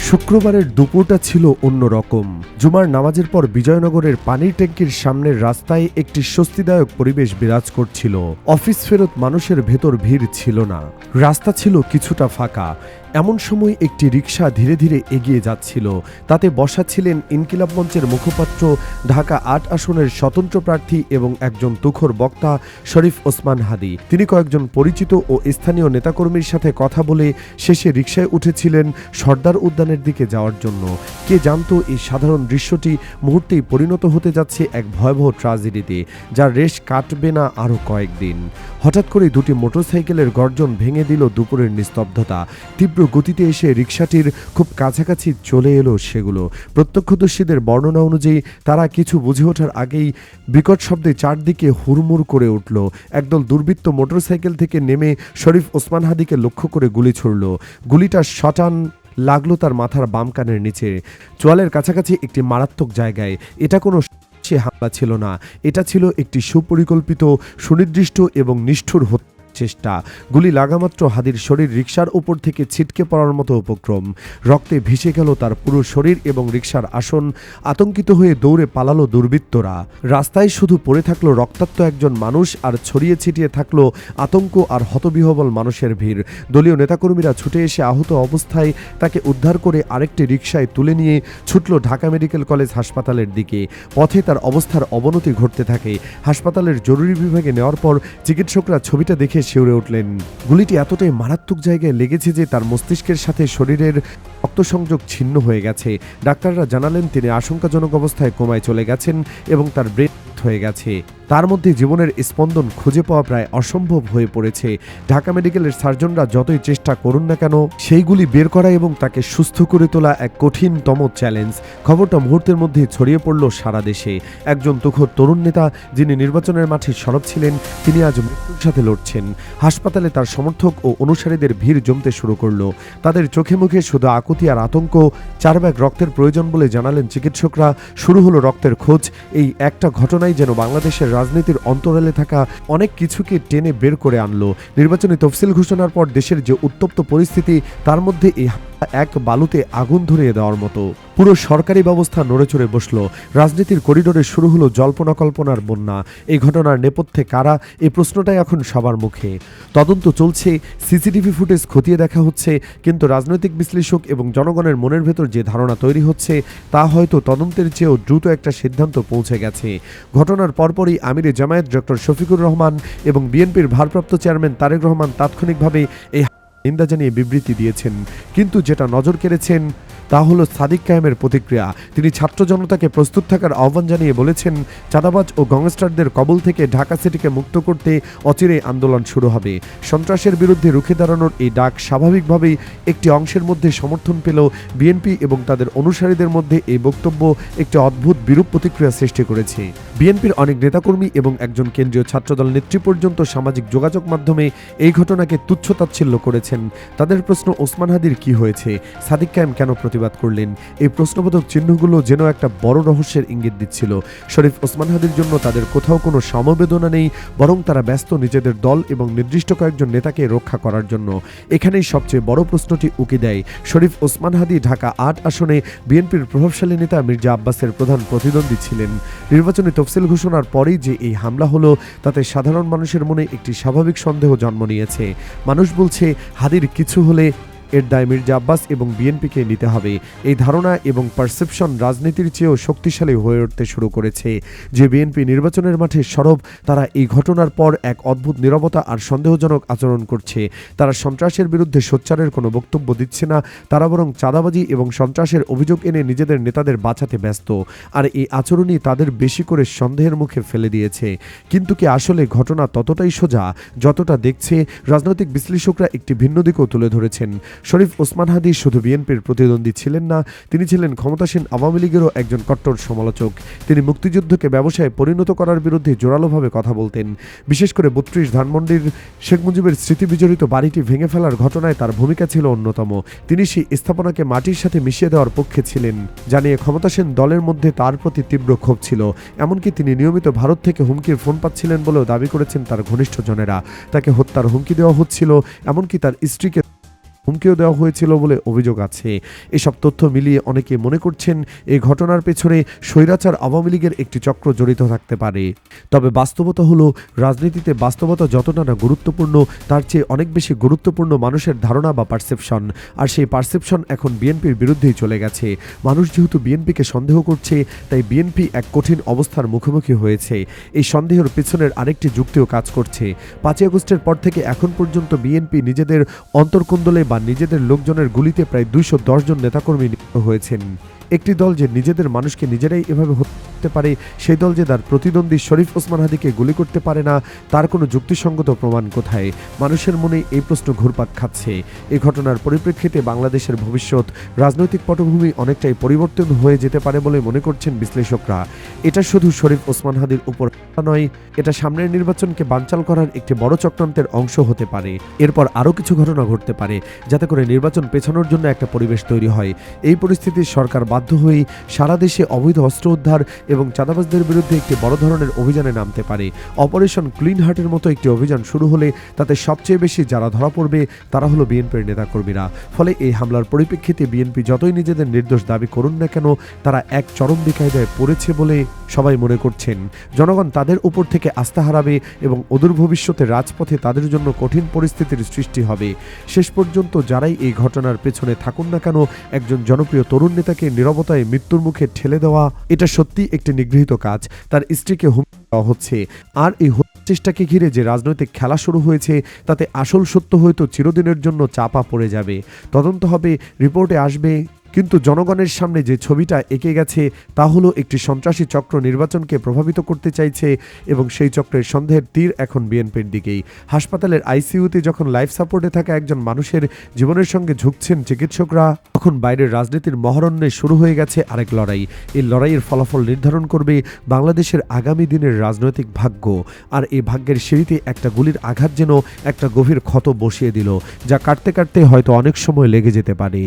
শুক্রবারের দুপুরটা ছিল অন্যরকম। জুমার নামাজের পর বিজয়নগরের পানির ট্যাঙ্কির সামনের রাস্তায় একটি স্বস্তিদায়ক পরিবেশ বিরাজ করছিল। অফিস ফেরত মানুষের ভেতর ভিড় ছিল না, রাস্তা ছিল কিছুটা ফাঁকা। এমন সময় একটি রিকশা ধীরে ধীরে এগিয়ে যাচ্ছিল। তাতে বসা ছিলেন ইনকিলাব মঞ্চের মুখপাত্র, ঢাকা ৮ আসনের স্বতন্ত্র প্রার্থী এবং একজন তুখোর বক্তা শরীফ ওসমান হাদী। তিনি কয়েকজন পরিচিত ও স্থানীয় নেতাকর্মীর সাথে কথা বলে শেষে রিকশায় উঠেছিলেন সর্দার উদ্যানের দিকে যাওয়ার জন্য। কে জানতো এই সাধারণ দৃশ্যটি মুহূর্তেই পরিণত হতে যাচ্ছে এক ভয়াবহ ট্র্যাজেডিতে, যার রেশ কাটবে না আরও কয়েকদিন। হঠাৎ করে দুটি মোটরসাইকেলের গর্জন ভেঙে দিল দুপুরের নিস্তব্ধতা। তীব্র গতিতে এসে রিকশাটির খুব কাছাকাছি চলে এলো সেগুলো। প্রত্যক্ষদর্শীদের বর্ণনা অনুযায়ী তারা কিছু বুঝে ওঠার আগেই বিকট শব্দে চারদিকে হুড়মুড় করে উঠল। একদল দুর্বৃত্ত মোটরসাইকেল থেকে নেমে শরীফ ওসমান হাদীকে লক্ষ্য করে গুলি ছুড়ল। গুলিটা শটান লাগলো তার মাথার বাম কানের নিচে, চোয়ালের কাছাকাছি একটি মারাত্মক জায়গায়। এটা কোনো হামলা ছিল না, এটা ছিল একটি সুপরিকল্পিত, সুনির্দিষ্ট এবং নিষ্ঠুর চেষ্টা। গুলি লাগামাত্র হাদীর শরীর রিকশার উপর থেকে ছিটকে পড়ার মতো উপক্রম। রক্তে ভেসে গেল তার পুরো শরীর এবং রিকশার আসন। আতঙ্কিত হয়ে দৌড়ে পালালো দুর্বৃত্তরা। রাস্তায় শুধু পড়ে থাকলো রক্তাক্ত একজন মানুষ, আর ছড়িয়ে ছিটিয়ে থাকলো আতঙ্ক আর হতবিহবল মানুষের ভিড়। দলীয় নেতাকর্মীরা ছুটে এসে আহত অবস্থায় তাকে উদ্ধার করে আরেকটি রিকশায় তুলে নিয়ে ছুটল ঢাকা মেডিকেল কলেজ হাসপাতালের দিকে। পথে তার অবস্থার অবনতি ঘটতে থাকে। হাসপাতালের জরুরি বিভাগে নেওয়ার পর চিকিৎসকরা ছবিটা দেখে শিউরে উঠলেন। গুলিটি এতটাই মারাত্মক জায়গায় লেগেছে যে তার মস্তিষ্কের সাথে শরীরের রক্তসংযোগ ছিন্ন হয়ে গেছে। ডাক্তাররা জানালেন তিনি আশঙ্কাজনক অবস্থায় কোমায় চলে গেছেন এবং তার ব্রেন হয়ে গেছে। তার মধ্যে জীবনের স্পন্দন খুঁজে পাওয়া প্রায় অসম্ভব হয়ে পড়েছে। ঢাকা মেডিকেলের সার্জনরা যতই চেষ্টা করুন না কেন, সেইগুলি বের করা এবং তাকে সুস্থ করে তোলা এক কঠিনতম চ্যালেঞ্জ। খবরটা মুহূর্তের মধ্যে ছড়িয়ে পড়ল সারা দেশে। একজন তুখোর তরুণ নেতা, যিনি নির্বাচনের মাঠে সরব ছিলেন, তিনি আজ মৃত্যুর সাথে লড়ছেন। হাসপাতালে তার সমর্থক ও অনুসারীদের ভিড় জমতে শুরু করল। তাদের চোখে মুখে শুধু আকুতি আর আতঙ্ক। 4 ব্যাগ রক্তের প্রয়োজন বলে জানালেন চিকিৎসকরা। শুরু হলো রক্তের খোঁজ। এই একটা ঘটনাই যেন বাংলাদেশের রাজনীতির অন্তরালে থাকা অনেক কিছুকে টেনে বের করে আনলো। নির্বাচনী তফসিল ঘোষণার পর দেশের যে উত্তপ্ত পরিস্থিতি, তার মধ্যে এই এক বালুতে আগুন ধরিয়ে দেওয়ার মতো। পুরো সরকারি ব্যবস্থা নড়েচড়ে বসল। রাজনীতির করিডোরে শুরু হলো জল্পনা কল্পনার বন্যা। এই ঘটনার নেপথ্যে কারা, এই প্রশ্নটাই এখন সবার মুখে। তদন্ত চলছে, সিসিটিভি ফুটেজ খতিয়ে দেখা হচ্ছে, কিন্তু রাজনৈতিক বিশ্লেষক এবং জনগণের মনের ভেতর যে ধারণা তৈরি হচ্ছে, তা হয়তো তদন্তের চেয়েও দ্রুত একটা সিদ্ধান্ত পৌঁছে গেছে। ঘটনার পরপরই আমিরে জামায়াত ডক্টর শফিকুর রহমান এবং বিএনপির ভারপ্রাপ্ত চেয়ারম্যান তারেক রহমান তাৎক্ষণিকভাবে এই নিন্দা জানিয়ে বিবৃতি দিয়েছেন। কিন্তু যেটা নজর কেড়েছেন তা হলো সাদিক কায়েমের প্রতিক্রিয়া। তিনি ছাত্র জনতাকে প্রস্তুত থাকার আহ্বান জানিয়ে বলেছেন, চাঁদাবাজ ও গ্যাংস্টারদের কবল থেকে ঢাকা সিটিকে মুক্ত করতে অচিরেই আন্দোলন শুরু হবে। সন্ত্রাসের বিরুদ্ধে রুখে দাঁড়ানোর এই ডাক স্বাভাবিকভাবেই একটি অংশের মধ্যে সমর্থন পেল। বিএনপি এবং তাদের অনুসারীদের মধ্যে এই বক্তব্য একটি অদ্ভুত বিরূপ প্রতিক্রিয়া সৃষ্টি করেছে। বিএনপির অনেক নেতাকর্মী এবং একজন কেন্দ্রীয় ছাত্রদল নেত্রী পর্যন্ত সামাজিক যোগাযোগ মাধ্যমে এই ঘটনাকে তুচ্ছ-তাচ্ছিল্য করেছেন। তাদের প্রশ্ন, ওসমান হাদীর কি হয়েছে? সাদিক কায়েম কেন প্রতিবাদ করলেন? এই প্রশ্নবোধক চিহ্নগুলো যেন একটা বড় রহস্যের ইঙ্গিত দিচ্ছিল। শরীফ ওসমান হাদীর জন্য তাদের কোথাও কোনো সমবেদনা নেই, বরং তারা ব্যস্ত নিজেদের দল এবং নির্দিষ্ট কয়েকজন নেতাকে রক্ষা করার জন্য। এখানেই সবচেয়ে বড় প্রশ্নটি উকি দেয়। শরীফ ওসমান হাদী ঢাকা ৮ আসনে বিএনপির প্রভাবশালী নেতা মির্জা আব্বাসের প্রধান প্রতিদ্বন্দ্বী ছিলেন। নির্বাচনী তফসিল ঘোষণার পরেই যে এই হামলা হলো, তাতে সাধারণ মানুষের মনে একটি স্বাভাবিক সন্দেহ জন্ম নিয়েছে। মানুষ বলছে, হাদীর কিছু হলে এর দায় মির্জা আব্বাস এবং বিএনপিকে নিতে হবে। এই ধারণা এবং পারসেপশন রাজনীতির চেয়েও শক্তিশালী হয়ে উঠতে শুরু করেছে। যে বিএনপি নির্বাচনের মাঠে সরব, তারা এই ঘটনার পর এক অদ্ভুত নীরবতা আর সন্দেহজনক আচরণ করছে। তারা সন্ত্রাসের বিরুদ্ধে সোচ্চারের কোনো বক্তব্য দিচ্ছে না, তারা বরং চাঁদাবাজি এবং সন্ত্রাসের অভিযোগ এনে নিজেদের নেতাদের বাঁচাতে ব্যস্ত। আর এই আচরণই তাদের বেশি করে সন্দেহের মুখে ফেলে দিয়েছে। কিন্তু কি আসলে ঘটনা ততটাই সোজা যতটা দেখছে? রাজনৈতিক বিশ্লেষকরা একটি ভিন্ন দিকও তুলে ধরেছেন। শরীফ ওসমান হাদী শুধু বিএনপির প্রতিদ্বন্দ্বী ছিলেন না, তিনি ছিলেন ক্ষমতাসীন আওয়ামী লীগেরও একজন কট্টর সমালোচক। তিনি মুক্তিযুদ্ধকে ব্যবসায় পরিণত করার বিরুদ্ধে জোরালোভাবে কথা বলতেন। বিশেষ করে ৩২ ধানমন্ডির শেখ মুজিবের স্মৃতি বিজড়িত বাড়িটি ভেঙে ফেলার ঘটনায় তার ভূমিকা ছিল অন্যতম। তিনি সেই স্থাপনাকে মাটির সাথে মিশিয়ে দেওয়ার পক্ষে ছিলেন, জানিয়ে ক্ষমতাসীন দলের মধ্যে তার প্রতি তীব্র ক্ষোভ ছিল। এমনকি তিনি নিয়মিত ভারত থেকে হুমকির ফোন পাচ্ছিলেন বলেও দাবি করেছেন তার ঘনিষ্ঠজনেরা। তাকে হত্যার হুমকি দেওয়া হচ্ছিল, এমনকি তার স্ত্রীকে হুমকিও দেওয়া হয়েছিল বলে অভিযোগ আছে। এসব তথ্য মিলিয়ে অনেকে মনে করছেন এই ঘটনার পেছনে স্বৈরাচার আওয়ামী লীগের একটি চক্র জড়িত থাকতে পারে। তবে বাস্তবতা হলো, রাজনীতিতে বাস্তবতা যতটা না গুরুত্বপূর্ণ, তার চেয়ে অনেক বেশি গুরুত্বপূর্ণ মানুষের ধারণা বা পারসেপশন। আর সেই পারসেপশন এখন বিএনপির বিরুদ্ধেই চলে গেছে। মানুষ যেহেতু বিএনপিকে সন্দেহ করছে, তাই বিএনপি এক কঠিন অবস্থার মুখোমুখি হয়েছে। এই সন্দেহের পেছনের আরেকটি যুক্তিও কাজ করছে। 5ই আগস্টের পর থেকে এখন পর্যন্ত বিএনপি নিজেদের অন্তর্কোন্দলে বা নিজেদের লোকজনের গুলিতে প্রায় 210 জন নেতাকর্মী নিহত হয়েছেন। একটি দল যে নিজেদের মানুষকে নিজেরাই এভাবে হত্যা পারে, সেই দল যে তার প্রতিদ্বন্দ্বী শরীফ ওসমান হাদিকে গুলি করতে পারে না, তার কোনো যুক্তিসঙ্গত প্রমাণ কোথায়? মানুষের মনে এই প্রশ্ন ঘুরপাক খাচ্ছে। এই ঘটনার পরিপ্রেক্ষিতে বাংলাদেশের ভবিষ্যৎ রাজনৈতিক পটভূমি অনেকটাই পরিবর্তন হয়ে যেতে পারে বলে মনে করছেন বিশ্লেষকরা। এটা শুধু শরীফ ওসমান হাদির উপর নয়, এটা সামনের নির্বাচনকে বানচাল করার একটি বড় চক্রান্তের অংশ হতে পারে। এরপর আরও কিছু ঘটনা ঘটতে পারে, যাতে করে নির্বাচন পেছানোর জন্য একটা পরিবেশ তৈরি হয়। এই পরিস্থিতি সরকার বাধ্য হয়েই সারা দেশে অবৈধ অস্ত্র উদ্ধার এবং চাঁদাবাজদের বিরুদ্ধে একটি বড় ধরনের অভিযানে নামতে পারে। অপারেশন ক্লিন হার্টের মতো একটি অভিযান শুরু হলে তাতে সবচেয়ে বেশি যারা ধরা পড়বে তারা হলো বিএনপির নেতাকর্মীরা। ফলে এই হামলার পরিপ্রেক্ষিতে বিএনপি যতই নিজেদের নির্দোষ দাবি করুন না কেন, তারা এক চরম বিকায়দায় পড়েছে বলে সবাই মনে করছেন। জনগণ তাদের উপর থেকে আস্থা হারাবে এবং অদূর ভবিষ্যতে রাজপথে তাদের জন্য কঠিন পরিস্থিতির সৃষ্টি হবে। শেষ পর্যন্ত যারাই এই ঘটনার পেছনে থাকুন না কেন, একজন জনপ্রিয় তরুণ নেতাকে নীরবতায় মৃত্যুর মুখে ঠেলে দেওয়া এটা সত্যি একটি নিগৃহীত কাজ। তার স্ত্রীকে হুমকি দেওয়া হচ্ছে। আর এই চেষ্টাকে ঘিরে যে রাজনৈতিক খেলা শুরু হয়েছে, তাতে আসল সত্য হয়তো চিরদিনের জন্য চাপা পড়ে যাবে। তদন্ত হবে, রিপোর্টে আসবে, কিন্তু জনগণের সামনে যে ছবিটা এঁকে গেছে তা হলো একটি সন্ত্রাসী চক্র নির্বাচনকে প্রভাবিত করতে চাইছে এবং সেই চক্রের সন্দেহের তীর এখন বিএনপির দিকেই। হাসপাতালের আইসিইউতে যখন লাইফ সাপোর্টে থাকা একজন মানুষের জীবনের সঙ্গে ঝুঁকছেন চিকিৎসকরা, তখন বাইরের রাজনীতির মহারণ্যে শুরু হয়ে গেছে আরেক লড়াই। এই লড়াইয়ের ফলাফল নির্ধারণ করবে বাংলাদেশের আগামী দিনের রাজনৈতিক ভাগ্য। আর এই ভাগ্যের সিঁড়িতে একটা গুলির আঘাত যেন একটা গভীর ক্ষত বসিয়ে দিল, যা কাটতে কাটতে হয়তো অনেক সময় লেগে যেতে পারে।